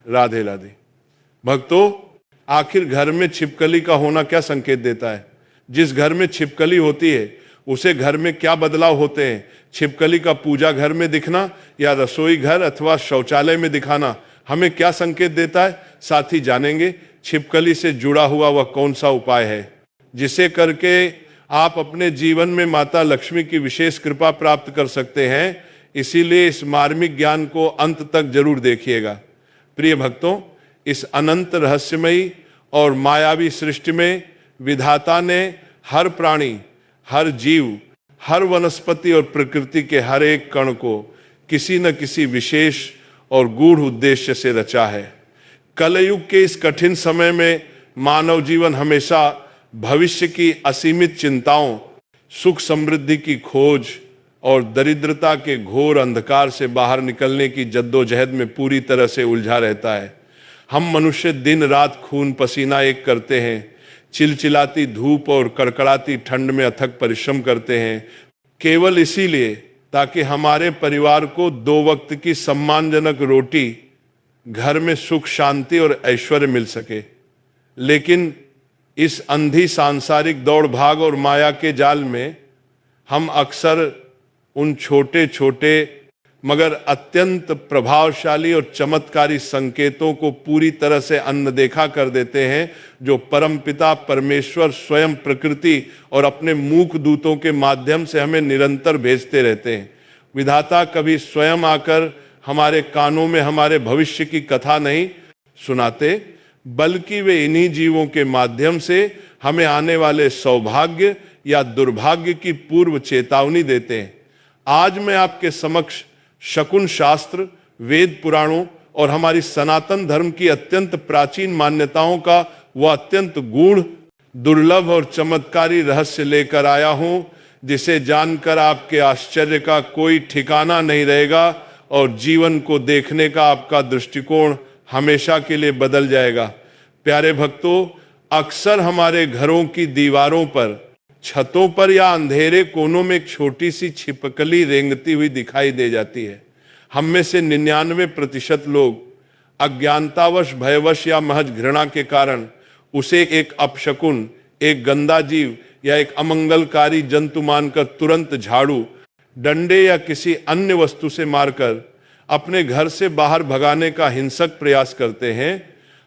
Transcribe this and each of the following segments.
राधे राधे। भक्तों, आखिर घर में छिपकली का होना क्या संकेत देता है? जिस घर में छिपकली होती है उसे घर में क्या बदलाव होते हैं? छिपकली का पूजा घर में दिखना या रसोई घर अथवा शौचालय में दिखाना हमें क्या संकेत देता है? साथ ही जानेंगे छिपकली से जुड़ा हुआ वह कौन सा उपाय है जिसे करके आप अपने जीवन में माता लक्ष्मी की विशेष कृपा प्राप्त कर सकते हैं। इसीलिए इस मार्मिक ज्ञान को अंत तक जरूर देखिएगा। प्रिय भक्तों, इस अनंत रहस्यमयी और मायावी सृष्टि में विधाता ने हर प्राणी, हर जीव, हर वनस्पति और प्रकृति के हर एक कण को किसी न किसी विशेष और गूढ़ उद्देश्य से रचा है। कलयुग के इस कठिन समय में मानव जीवन हमेशा भविष्य की असीमित चिंताओं, सुख समृद्धि की खोज और दरिद्रता के घोर अंधकार से बाहर निकलने की जद्दोजहद में पूरी तरह से उलझा रहता है। हम मनुष्य दिन रात खून पसीना एक करते हैं, चिलचिलाती धूप और कड़कड़ाती ठंड में अथक परिश्रम करते हैं, केवल इसीलिए ताकि हमारे परिवार को 2 वक्त की सम्मानजनक रोटी, घर में सुख शांति और ऐश्वर्य मिल सके। लेकिन इस अंधी सांसारिक दौड़ भाग और माया के जाल में हम अक्सर उन छोटे छोटे मगर अत्यंत प्रभावशाली और चमत्कारी संकेतों को पूरी तरह से अनदेखा कर देते हैं जो परमपिता परमेश्वर स्वयं प्रकृति और अपने मूक दूतों के माध्यम से हमें निरंतर भेजते रहते हैं। विधाता कभी स्वयं आकर हमारे कानों में हमारे भविष्य की कथा नहीं सुनाते, बल्कि वे इन्हीं जीवों के माध्यम से हमें आने वाले सौभाग्य या दुर्भाग्य की पूर्व चेतावनी देते हैं। आज मैं आपके समक्ष शकुन शास्त्र, वेद पुराणों और हमारी सनातन धर्म की अत्यंत प्राचीन मान्यताओं का वह अत्यंत गूढ़, दुर्लभ और चमत्कारी रहस्य लेकर आया हूं जिसे जानकर आपके आश्चर्य का कोई ठिकाना नहीं रहेगा और जीवन को देखने का आपका दृष्टिकोण हमेशा के लिए बदल जाएगा। प्यारे भक्तों, अक्सर हमारे घरों की दीवारों पर, छतों पर या अंधेरे कोनों में एक छोटी सी छिपकली रेंगती हुई दिखाई दे जाती है। हम में से 99% लोग अज्ञानतावश, भयवश या महज घृणा के कारण उसे एक अपशकुन, एक गंदा जीव या एक अमंगलकारी जंतु मानकर तुरंत झाड़ू, डंडे या किसी अन्य वस्तु से मारकर अपने घर से बाहर भगाने का हिंसक प्रयास करते हैं।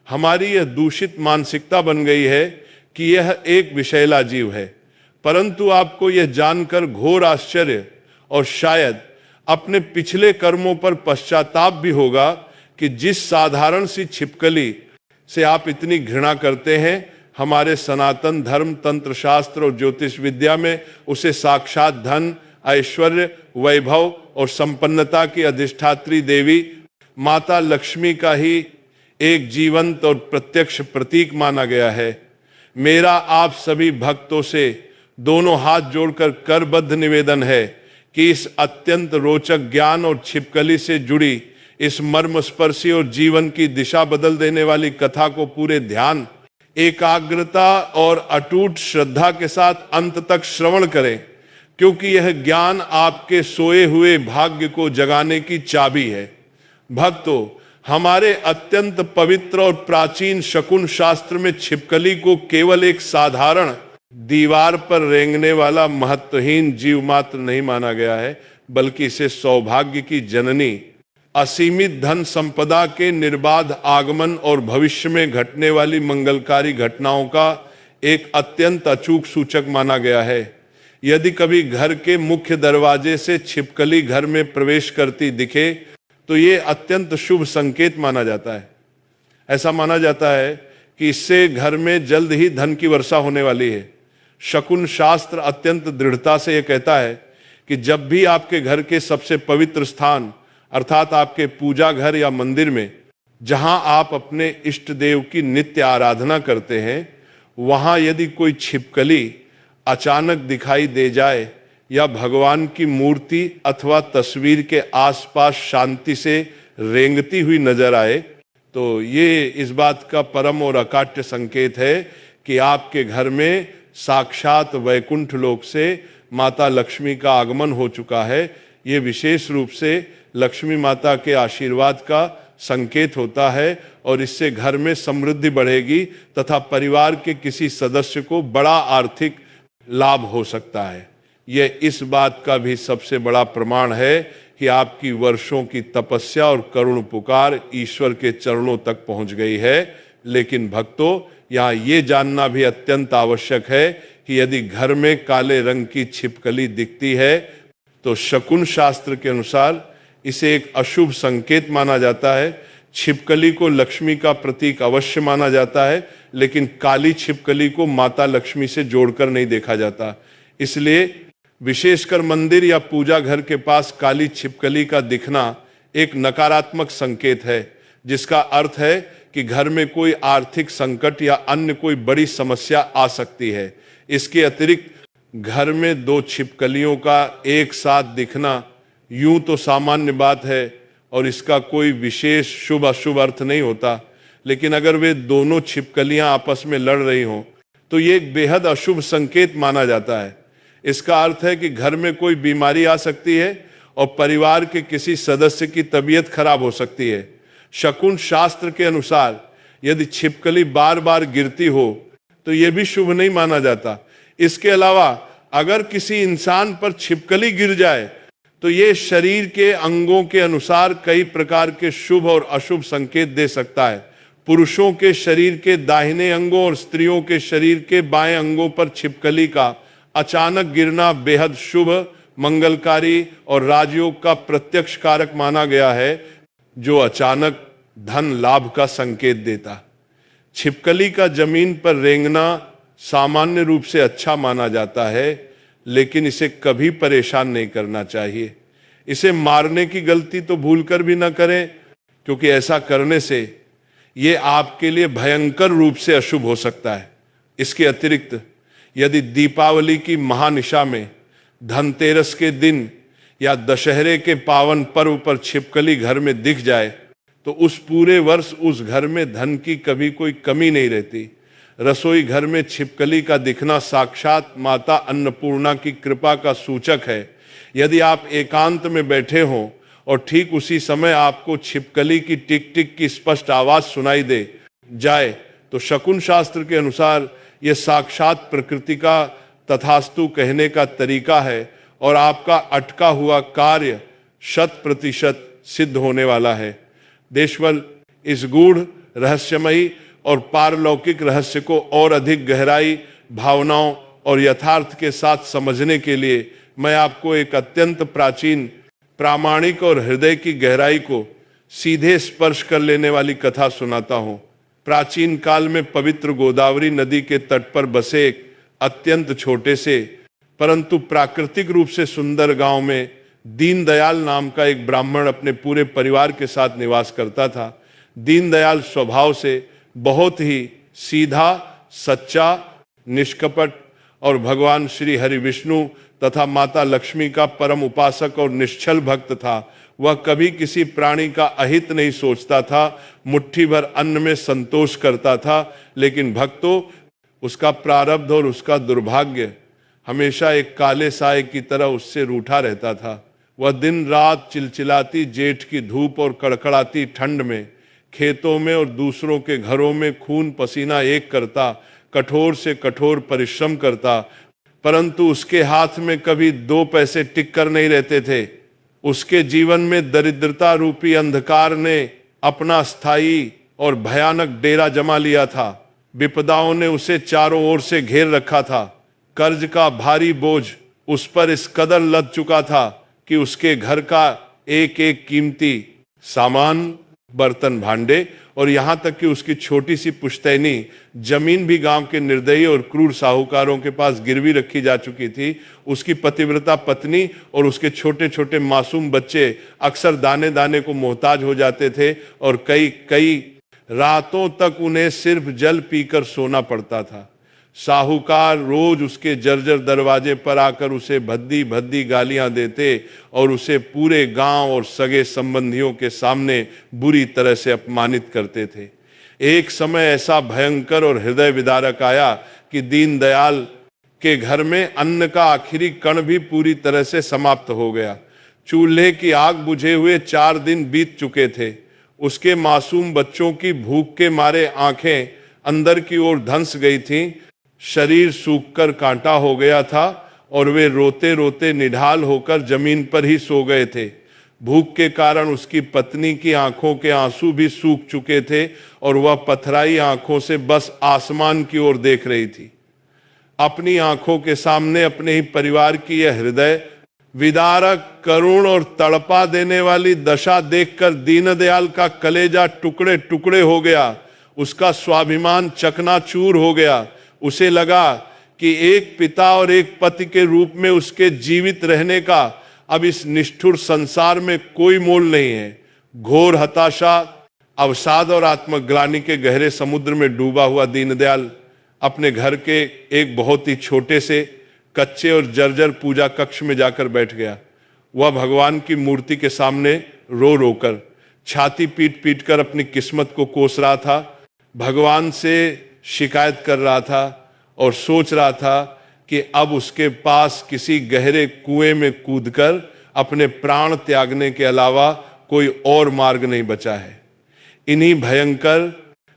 हमारी यह दूषित मानसिकता बन गई है कि यह एक विषैला जीव है। परंतु आपको यह जानकर घोर आश्चर्य और शायद अपने पिछले कर्मों पर पश्चाताप भी होगा कि जिस साधारण सी छिपकली से आप इतनी घृणा करते हैं, हमारे सनातन धर्म, तंत्र शास्त्र और ज्योतिष विद्या में उसे साक्षात धन, ऐश्वर्य, वैभव और संपन्नता की अधिष्ठात्री देवी माता लक्ष्मी का ही एक जीवंत और प्रत्यक्ष प्रतीक माना गया है। मेरा आप सभी भक्तों से दोनों हाथ जोड़कर करबद्ध निवेदन है कि इस अत्यंत रोचक ज्ञान और छिपकली से जुड़ी इस मर्मस्पर्शी और जीवन की दिशा बदल देने वाली कथा को पूरे ध्यान, एकाग्रता और अटूट श्रद्धा के साथ अंत तक श्रवण करें, क्योंकि यह ज्ञान आपके सोए हुए भाग्य को जगाने की चाबी है। भक्तों, हमारे अत्यंत पवित्र और प्राचीन शकुन शास्त्र में छिपकली को केवल एक साधारण दीवार पर रेंगने वाला महत्वहीन जीव मात्र नहीं माना गया है, बल्कि इसे सौभाग्य की जननी, असीमित धन संपदा के निर्बाध आगमन और भविष्य में घटने वाली मंगलकारी घटनाओं का एक अत्यंत अचूक सूचक माना गया है। यदि कभी घर के मुख्य दरवाजे से छिपकली घर में प्रवेश करती दिखे तो ये अत्यंत शुभ संकेत माना जाता है। ऐसा माना जाता है कि इससे घर में जल्द ही धन की वर्षा होने वाली है। शकुन शास्त्र अत्यंत दृढ़ता से यह कहता है कि जब भी आपके घर के सबसे पवित्र स्थान अर्थात आपके पूजा घर या मंदिर में, जहां आप अपने इष्ट देव की नित्य आराधना करते हैं, वहां यदि कोई छिपकली अचानक दिखाई दे जाए या भगवान की मूर्ति अथवा तस्वीर के आसपास शांति से रेंगती हुई नजर आए, तो ये इस बात का परम और अकाट्य संकेत है कि आपके घर में साक्षात वैकुंठ लोक से माता लक्ष्मी का आगमन हो चुका है। ये विशेष रूप से लक्ष्मी माता के आशीर्वाद का संकेत होता है और इससे घर में समृद्धि बढ़ेगी तथा परिवार के किसी सदस्य को बड़ा आर्थिक लाभ हो सकता है। यह इस बात का भी सबसे बड़ा प्रमाण है कि आपकी वर्षों की तपस्या और करुण पुकार ईश्वर के चरणों तक पहुंच गई है। लेकिन भक्तों, यहाँ ये जानना भी अत्यंत आवश्यक है कि यदि घर में काले रंग की छिपकली दिखती है तो शकुन शास्त्र के अनुसार इसे एक अशुभ संकेत माना जाता है। छिपकली को लक्ष्मी का प्रतीक अवश्य माना जाता है, लेकिन काली छिपकली को माता लक्ष्मी से जोड़कर नहीं देखा जाता। इसलिए विशेषकर मंदिर या पूजा घर के पास काली छिपकली का दिखना एक नकारात्मक संकेत है, जिसका अर्थ है कि घर में कोई आर्थिक संकट या अन्य कोई बड़ी समस्या आ सकती है। इसके अतिरिक्त घर में दो छिपकलियों का एक साथ दिखना यूं तो सामान्य बात है और इसका कोई विशेष शुभ अशुभ अर्थ नहीं होता, लेकिन अगर वे दोनों छिपकलियां आपस में लड़ रही हों तो ये एक बेहद अशुभ संकेत माना जाता है। इसका अर्थ है कि घर में कोई बीमारी आ सकती है और परिवार के किसी सदस्य की तबीयत खराब हो सकती है। शकुन शास्त्र के अनुसार यदि छिपकली बार बार गिरती हो तो यह भी शुभ नहीं माना जाता। इसके अलावा अगर किसी इंसान पर छिपकली गिर जाए तो ये शरीर के अंगों के अनुसार कई प्रकार के शुभ और अशुभ संकेत दे सकता है। पुरुषों के शरीर के दाहिने अंगों और स्त्रियों के शरीर के बाएं अंगों पर छिपकली का अचानक गिरना बेहद शुभ, मंगलकारी और राजयोग का प्रत्यक्ष कारक माना गया है, जो अचानक धन लाभ का संकेत देता। छिपकली का जमीन पर रेंगना सामान्य रूप से अच्छा माना जाता है, लेकिन इसे कभी परेशान नहीं करना चाहिए। इसे मारने की गलती तो भूलकर भी न करें, क्योंकि ऐसा करने से ये आपके लिए भयंकर रूप से अशुभ हो सकता है। इसके अतिरिक्त यदि दीपावली की महानिशा में, धनतेरस के दिन या दशहरे के पावन पर्व पर छिपकली घर में दिख जाए तो उस पूरे वर्ष उस घर में धन की कभी कोई कमी नहीं रहती। रसोई घर में छिपकली का दिखना साक्षात माता अन्नपूर्णा की कृपा का सूचक है। यदि आप एकांत में बैठे हों और ठीक उसी समय आपको छिपकली की टिक टिक की स्पष्ट आवाज सुनाई दे जाए तो शकुन शास्त्र के अनुसार यह साक्षात प्रकृति का तथास्तु कहने का तरीका है और आपका अटका हुआ कार्य 100% सिद्ध होने वाला है। देशवल, इस गूढ़, रहस्यमयी और पारलौकिक रहस्य को और अधिक गहराई, भावनाओं और यथार्थ के साथ समझने के लिए मैं आपको एक अत्यंत प्राचीन, प्रामाणिक और हृदय की गहराई को सीधे स्पर्श कर लेने वाली कथा सुनाता हूं। प्राचीन काल में पवित्र गोदावरी नदी के तट पर बसे एक अत्यंत छोटे से परंतु प्राकृतिक रूप से सुंदर गांव में दीनदयाल नाम का एक ब्राह्मण अपने पूरे परिवार के साथ निवास करता था। दीनदयाल स्वभाव से बहुत ही सीधा, सच्चा, निष्कपट और भगवान श्री हरि विष्णु तथा माता लक्ष्मी का परम उपासक और निश्चल भक्त था। वह कभी किसी प्राणी का अहित नहीं सोचता था, मुट्ठी भर अन्न में संतोष करता था। लेकिन भक्तों, उसका प्रारब्ध और उसका दुर्भाग्य हमेशा एक काले साए की तरह उससे रूठा रहता था। वह दिन रात चिलचिलाती जेठ की धूप और कड़कड़ाती ठंड में खेतों में और दूसरों के घरों में खून पसीना एक करता, कठोर से कठोर परिश्रम करता, परंतु उसके हाथ में कभी 2 पैसे टिक कर नहीं रहते थे। उसके जीवन में दरिद्रता रूपी अंधकार ने अपना स्थायी और भयानक डेरा जमा लिया था। विपदाओं ने उसे चारों ओर से घेर रखा था। कर्ज का भारी बोझ उस पर इस कदर लद चुका था कि उसके घर का एक एक कीमती सामान, बर्तन भांडे और यहां तक कि उसकी छोटी सी पुश्तैनी जमीन भी गांव के निर्दयी और क्रूर साहूकारों के पास गिरवी रखी जा चुकी थी। उसकी पतिव्रता पत्नी और उसके छोटे छोटे मासूम बच्चे अक्सर दाने दाने को मोहताज हो जाते थे और कई कई रातों तक उन्हें सिर्फ जल पीकर सोना पड़ता था। साहूकार रोज उसके जर्जर दरवाजे पर आकर उसे भद्दी भद्दी गालियां देते और उसे पूरे गांव और सगे संबंधियों के सामने बुरी तरह से अपमानित करते थे। एक समय ऐसा भयंकर और हृदय विदारक आया कि दीनदयाल के घर में अन्न का आखिरी कण भी पूरी तरह से समाप्त हो गया। चूल्हे की आग बुझे हुए 4 दिन बीत चुके थे। उसके मासूम बच्चों की भूख के मारे आंखें अंदर की ओर धंस गई थीं, शरीर सूखकर कांटा हो गया था और वे रोते रोते निढाल होकर जमीन पर ही सो गए थे। भूख के कारण उसकी पत्नी की आंखों के आंसू भी सूख चुके थे और वह पथराई आंखों से बस आसमान की ओर देख रही थी। अपनी आंखों के सामने अपने ही परिवार की यह हृदय विदारक, करुण और तड़पा देने वाली दशा देखकर दीनदयाल का कलेजा टुकड़े टुकड़े हो गया। उसका स्वाभिमान चकनाचूर हो गया। उसे लगा कि एक पिता और एक पति के रूप में उसके जीवित रहने का अब इस निष्ठुर संसार में कोई मोल नहीं है। घोर हताशा, अवसाद और आत्मग्लानि के गहरे समुद्र में डूबा हुआ दीनदयाल अपने घर के एक बहुत ही छोटे से कच्चे और जर्जर पूजा कक्ष में जाकर बैठ गया। वह भगवान की मूर्ति के सामने रो रोकर, छाती पीट पीट कर अपनी किस्मत को कोस रहा था। भगवान से शिकायत कर रहा था और सोच रहा था कि अब उसके पास किसी गहरे कुएं में कूदकर अपने प्राण त्यागने के अलावा कोई और मार्ग नहीं बचा है। इन्हीं भयंकर,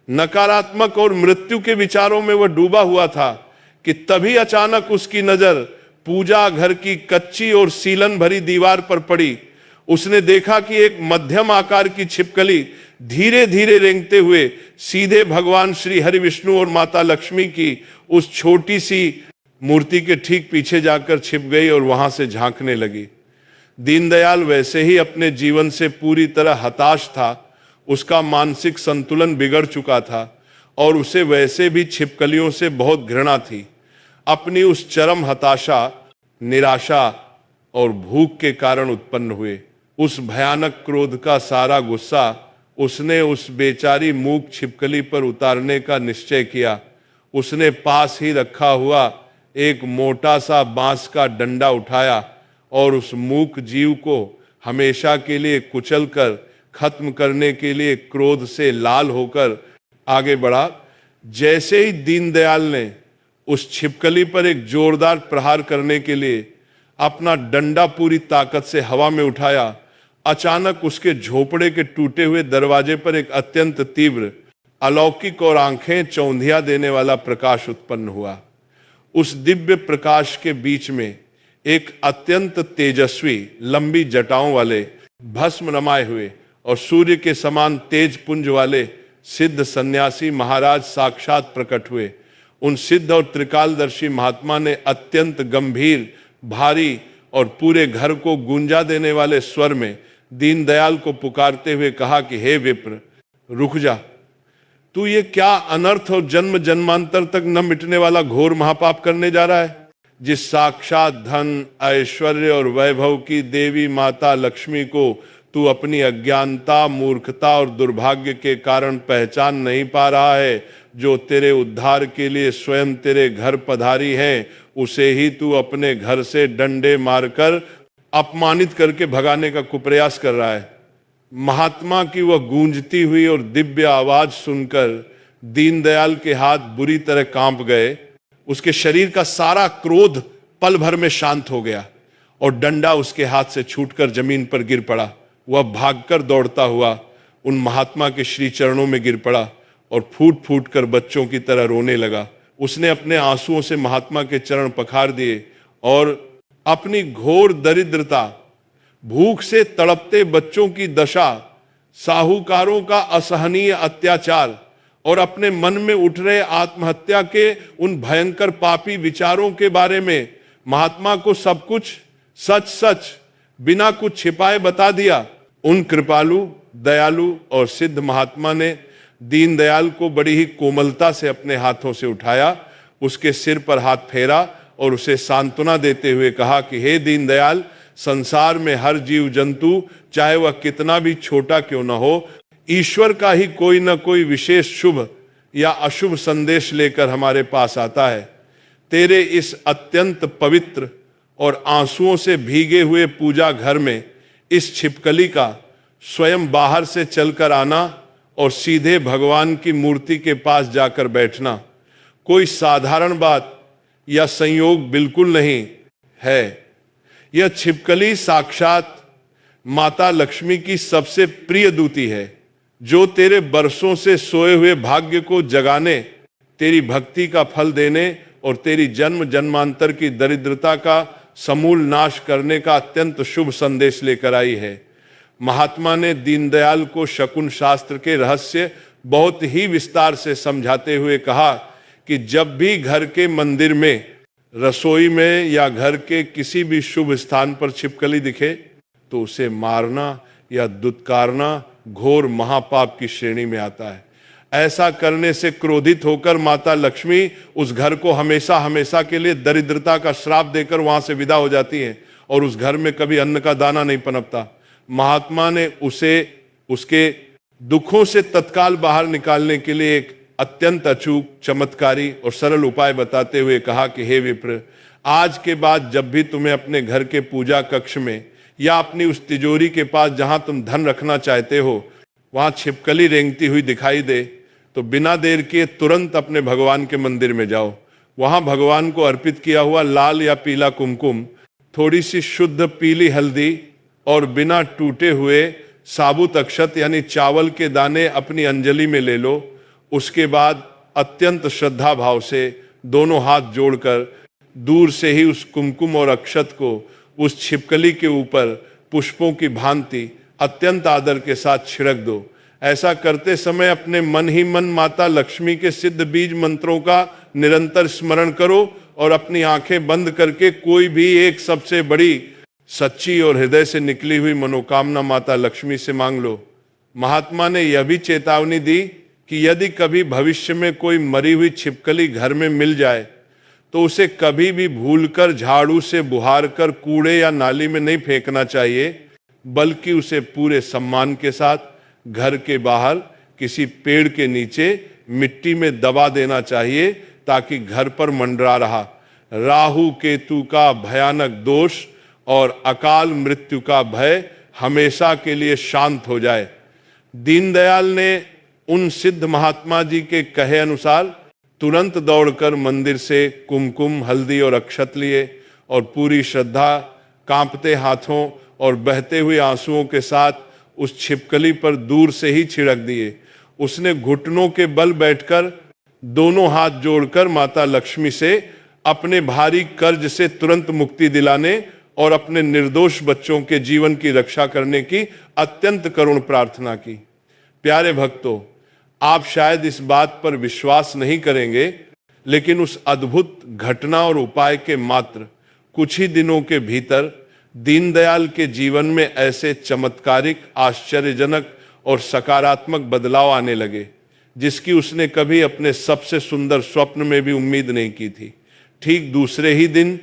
नकारात्मक और मृत्यु के विचारों में वह डूबा हुआ था कि तभी अचानक उसकी नजर पूजा घर की कच्ची और सीलन भरी दीवार पर पड़ी। उसने देखा कि एक मध्यम आकार की छिपकली धीरे धीरे रेंगते हुए सीधे भगवान श्री हरि विष्णु और माता लक्ष्मी की उस छोटी सी मूर्ति के ठीक पीछे जाकर छिप गई और वहां से झांकने लगी। दीनदयाल वैसे ही अपने जीवन से पूरी तरह हताश था। उसका मानसिक संतुलन बिगड़ चुका था और उसे वैसे भी छिपकलियों से बहुत घृणा थी। अपनी उस चरम हताशा, निराशा और भूख के कारण उत्पन्न हुए उस भयानक क्रोध का सारा गुस्सा उसने उस बेचारी मूक छिपकली पर उतारने का निश्चय किया। उसने पास ही रखा हुआ एक मोटा सा बांस का डंडा उठाया और उस मूक जीव को हमेशा के लिए कुचलकर खत्म करने के लिए क्रोध से लाल होकर आगे बढ़ा। जैसे ही दीनदयाल ने उस छिपकली पर एक जोरदार प्रहार करने के लिए अपना डंडा पूरी ताकत से हवा में उठाया, अचानक उसके झोपड़े के टूटे हुए दरवाजे पर एक अत्यंत तीव्र, अलौकिक और आंखें चौंधिया देने वाला प्रकाश उत्पन्न हुआ। उस दिव्य प्रकाश के बीच में एक अत्यंत तेजस्वी, लंबी जटाओं वाले, भस्म रमाए हुए और सूर्य के समान तेज पुंज वाले सिद्ध सन्यासी महाराज साक्षात प्रकट हुए। उन सिद्ध और त्रिकालदर्शी महात्मा ने अत्यंत गंभीर, भारी और पूरे घर को गूंजा देने वाले स्वर में दीनदयाल को पुकारते हुए कहा कि हे विप्र, रुक जा। तू ये क्या अनर्थ और जन्म जन्मांतर तक न मिटने वाला घोर महापाप करने जा रहा है? जिस साक्षात धन, ऐश्वर्य और वैभव की देवी माता लक्ष्मी को तू अपनी अज्ञानता, मूर्खता और दुर्भाग्य के कारण पहचान नहीं पा रहा है, जो तेरे उद्धार के लिए स्वयं तेरे घर पधारी है, उसे ही तू अपने घर से डंडे मारकर अपमानित करके भगाने का कुप्रयास कर रहा है। महात्मा की वह गूंजती हुई और दिव्य आवाज सुनकर दीनदयाल के हाथ बुरी तरह कांप गए। उसके शरीर का सारा क्रोध पल भर में शांत हो गया और डंडा उसके हाथ से छूटकर जमीन पर गिर पड़ा। वह भागकर दौड़ता हुआ उन महात्मा के श्री चरणों में गिर पड़ा और फूट फूट कर बच्चों की तरह रोने लगा। उसने अपने आंसुओं से महात्मा के चरण पखार दिए और अपनी घोर दरिद्रता, भूख से तड़पते बच्चों की दशा, साहूकारों का असहनीय अत्याचार और अपने मन में उठ रहे आत्महत्या के उन भयंकर पापी विचारों के बारे में महात्मा को सब कुछ सच सच बिना कुछ छिपाए बता दिया। उन कृपालु, दयालु और सिद्ध महात्मा ने दीनदयाल को बड़ी ही कोमलता से अपने हाथों से उठाया, उसके सिर पर हाथ फेरा और उसे सांत्वना देते हुए कहा कि हे दीनदयाल, संसार में हर जीव जंतु, चाहे वह कितना भी छोटा क्यों न हो, ईश्वर का ही कोई न कोई विशेष शुभ या अशुभ संदेश लेकर हमारे पास आता है। तेरे इस अत्यंत पवित्र और आंसुओं से भीगे हुए पूजा घर में इस छिपकली का स्वयं बाहर से चलकर आना और सीधे भगवान की मूर्ति के पास जाकर बैठना कोई साधारण बात या संयोग बिल्कुल नहीं है। यह छिपकली साक्षात माता लक्ष्मी की सबसे प्रिय दूती है, जो तेरे बरसों से सोए हुए भाग्य को जगाने, तेरी भक्ति का फल देने और तेरी जन्म जन्मांतर की दरिद्रता का समूल नाश करने का अत्यंत शुभ संदेश लेकर आई है। महात्मा ने दीनदयाल को शकुन शास्त्र के रहस्य बहुत ही विस्तार से समझाते हुए कहा कि जब भी घर के मंदिर में, रसोई में या घर के किसी भी शुभ स्थान पर छिपकली दिखे तो उसे मारना या दुत्कारना घोर महापाप की श्रेणी में आता है। ऐसा करने से क्रोधित होकर माता लक्ष्मी उस घर को हमेशा हमेशा के लिए दरिद्रता का श्राप देकर वहां से विदा हो जाती हैं और उस घर में कभी अन्न का दाना नहीं पनपता। महात्मा ने उसे उसके दुखों से तत्काल बाहर निकालने के लिए एक अत्यंत अचूक, चमत्कारी और सरल उपाय बताते हुए कहा कि हे विप्र, आज के बाद जब भी तुम्हें अपने घर के पूजा कक्ष में या अपनी उस तिजोरी के पास जहां तुम धन रखना चाहते हो वहां छिपकली रेंगती हुई दिखाई दे तो बिना देर किए तुरंत अपने भगवान के मंदिर में जाओ। वहां भगवान को अर्पित किया हुआ लाल या पीला कुमकुम, थोड़ी सी शुद्ध पीली हल्दी और बिना टूटे हुए साबुत अक्षत यानी चावल के दाने अपनी अंजलि में ले लो। उसके बाद अत्यंत श्रद्धा भाव से दोनों हाथ जोड़कर दूर से ही उस कुमकुम और अक्षत को उस छिपकली के ऊपर पुष्पों की भांति अत्यंत आदर के साथ छिड़क दो। ऐसा करते समय अपने मन ही मन माता लक्ष्मी के सिद्ध बीज मंत्रों का निरंतर स्मरण करो और अपनी आंखें बंद करके कोई भी एक सबसे बड़ी, सच्ची और हृदय से निकली हुई मनोकामना माता लक्ष्मी से मांग लो। महात्मा ने यह भी चेतावनी दी कि यदि कभी भविष्य में कोई मरी हुई छिपकली घर में मिल जाए तो उसे कभी भी भूलकर झाड़ू से बुहार कर कूड़े या नाली में नहीं फेंकना चाहिए, बल्कि उसे पूरे सम्मान के साथ घर के बाहर किसी पेड़ के नीचे मिट्टी में दबा देना चाहिए ताकि घर पर मंडरा रहा राहु केतु का भयानक दोष और अकाल मृत्यु का भय हमेशा के लिए शांत हो जाए। दीनदयाल ने उन सिद्ध महात्मा जी के कहे अनुसार तुरंत दौड़कर मंदिर से कुमकुम, हल्दी और अक्षत लिए और पूरी श्रद्धा, कांपते हाथों और बहते हुए आंसुओं के साथ उस छिपकली पर दूर से ही छिड़क दिए। उसने घुटनों के बल बैठकर दोनों हाथ जोड़कर माता लक्ष्मी से अपने भारी कर्ज से तुरंत मुक्ति दिलाने और अपने निर्दोष बच्चों के जीवन की रक्षा करने की अत्यंत करुण प्रार्थना की। प्यारे भक्तों, आप शायद इस बात पर विश्वास नहीं करेंगे, लेकिन उस अद्भुत घटना और उपाय के मात्र कुछ ही दिनों के भीतर दीनदयाल के जीवन में ऐसे चमत्कारिक, आश्चर्यजनक और सकारात्मक बदलाव आने लगे जिसकी उसने कभी अपने सबसे सुंदर स्वप्न में भी उम्मीद नहीं की थी। ठीक दूसरे ही दिन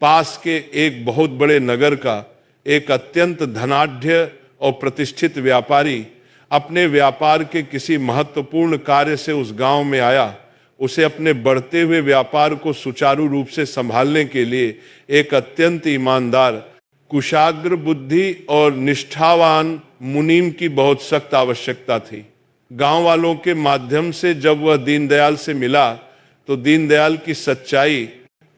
पास के एक बहुत बड़े नगर का एक अत्यंत धनाढ्य और प्रतिष्ठित व्यापारी अपने व्यापार के किसी महत्वपूर्ण कार्य से उस गांव में आया। उसे अपने बढ़ते हुए व्यापार को सुचारू रूप से संभालने के लिए एक अत्यंत ईमानदार, कुशाग्र बुद्धि और निष्ठावान मुनीम की बहुत सख्त आवश्यकता थी। गांव वालों के माध्यम से जब वह दीनदयाल से मिला तो दीनदयाल की सच्चाई,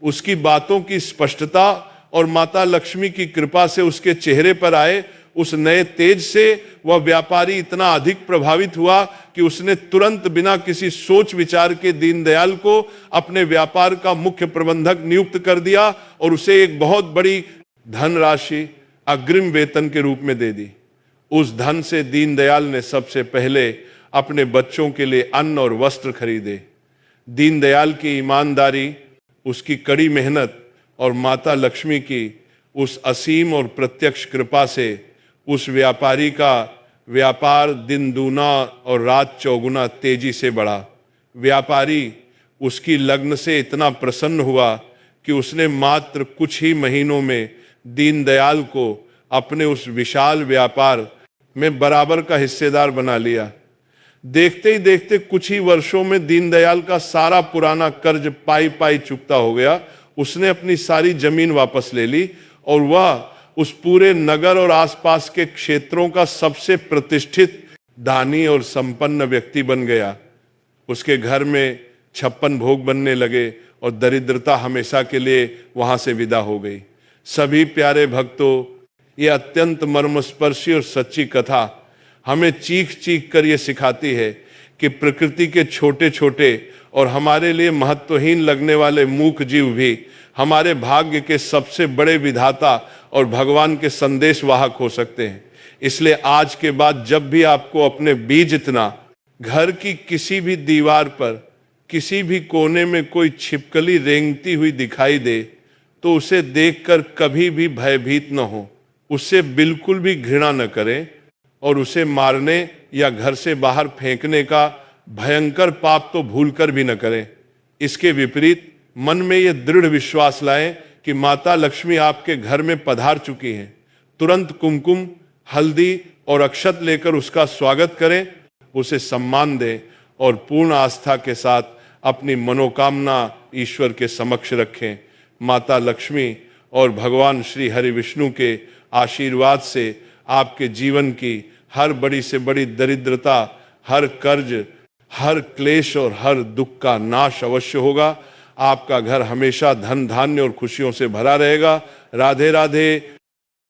उसकी बातों की स्पष्टता और माता लक्ष्मी की कृपा से उसके चेहरे पर आए उस नए तेज से वह व्यापारी इतना अधिक प्रभावित हुआ कि उसने तुरंत बिना किसी सोच विचार के दीनदयाल को अपने व्यापार का मुख्य प्रबंधक नियुक्त कर दिया और उसे एक बहुत बड़ी धनराशि अग्रिम वेतन के रूप में दे दी। उस धन से दीनदयाल ने सबसे पहले अपने बच्चों के लिए अन्न और वस्त्र खरीदे। दीनदयाल की ईमानदारी, उसकी कड़ी मेहनत और माता लक्ष्मी की उस असीम और प्रत्यक्ष कृपा से उस व्यापारी का व्यापार दिन दूना और रात चौगुना तेजी से बढ़ा। व्यापारी उसकी लगन से इतना प्रसन्न हुआ कि उसने मात्र कुछ ही महीनों में दीनदयाल को अपने उस विशाल व्यापार में बराबर का हिस्सेदार बना लिया। देखते ही देखते कुछ ही वर्षों में दीनदयाल का सारा पुराना कर्ज पाई पाई चुकता हो गया। उसने अपनी सारी जमीन वापस ले ली और वह उस पूरे नगर और आसपास के क्षेत्रों का सबसे प्रतिष्ठित, दानी और संपन्न व्यक्ति बन गया। उसके घर में 56 भोग बनने लगे और दरिद्रता हमेशा के लिए वहां से विदा हो गई। सभी प्यारे भक्तों, ये अत्यंत मर्मस्पर्शी और सच्ची कथा हमें चीख चीख कर ये सिखाती है कि प्रकृति के छोटे छोटे और हमारे लिए महत्वहीन लगने वाले मूक जीव भी हमारे भाग्य के सबसे बड़े विधाता और भगवान के संदेश वाहक हो सकते हैं। इसलिए आज के बाद जब भी आपको अपने बीज इतना घर की किसी भी दीवार पर किसी भी कोने में कोई छिपकली रेंगती हुई दिखाई दे तो उसे देखकर कभी भी भयभीत न हो, उससे बिल्कुल भी घृणा न करें और उसे मारने या घर से बाहर फेंकने का भयंकर पाप तो भूलकर भी न करें। इसके विपरीत मन में यह दृढ़ विश्वास लाएं कि माता लक्ष्मी आपके घर में पधार चुकी हैं। तुरंत कुमकुम, हल्दी और अक्षत लेकर उसका स्वागत करें, उसे सम्मान दें और पूर्ण आस्था के साथ अपनी मनोकामना ईश्वर के समक्ष रखें। माता लक्ष्मी और भगवान श्री हरि विष्णु के आशीर्वाद से आपके जीवन की हर बड़ी से बड़ी दरिद्रता, हर कर्ज, हर क्लेश और हर दुख का नाश अवश्य होगा। आपका घर हमेशा धन धान्य और खुशियों से भरा रहेगा। राधे राधे।